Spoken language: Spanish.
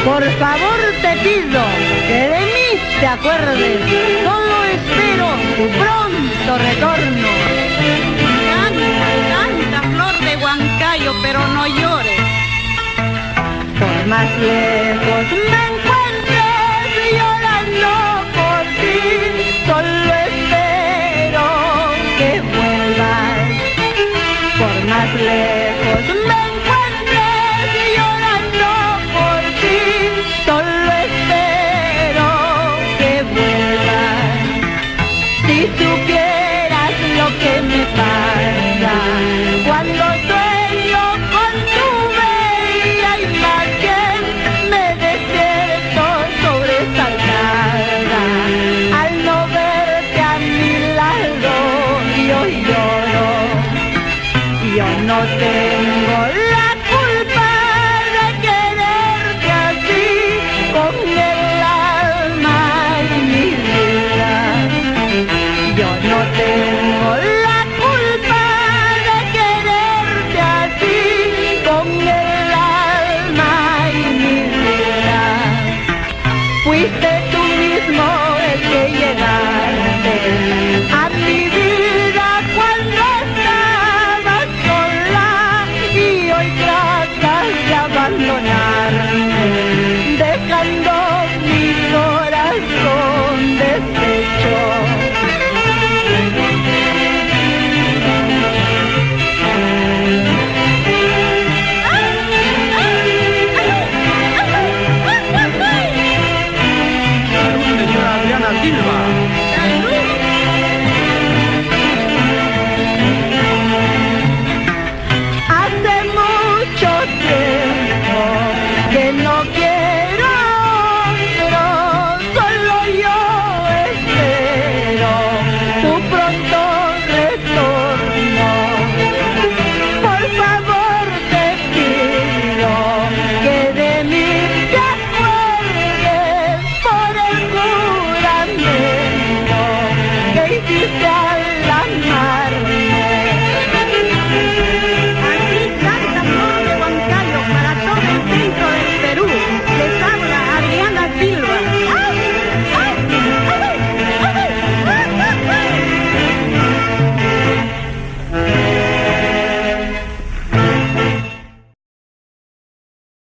Por favor te pido que de mí te acuerdes, solo espero tu pronto retorno. Canta, canta, flor de Huancayo, pero no llores. Por más lejos me encuentres llorando por ti, solo espero que vuelvas. Por más lejos me encuentres llorando por ti, solo espero que vuelvas. Si supieras lo que me pasa cuando sueño con tu bella imagen, me despierto sobresaltada al no verte a mi lado. Yo lloro, yo no tengo la culpa de quererte así, con el alma y mi vida. Yo no tengo la culpa de quererte así, con el alma y mi vida. Fuiste tú mismo el que llegaste a mi vida cuando estaba sola, y hoy tratas de abandonarme, dejando mi corazón deshecho. Señora Adriana Silva. Hace mucho tiempo que no quiero otro, solo yo espero tu pronto retorno. Por favor te pido que de mí te acuerdes por el juramento que hiciste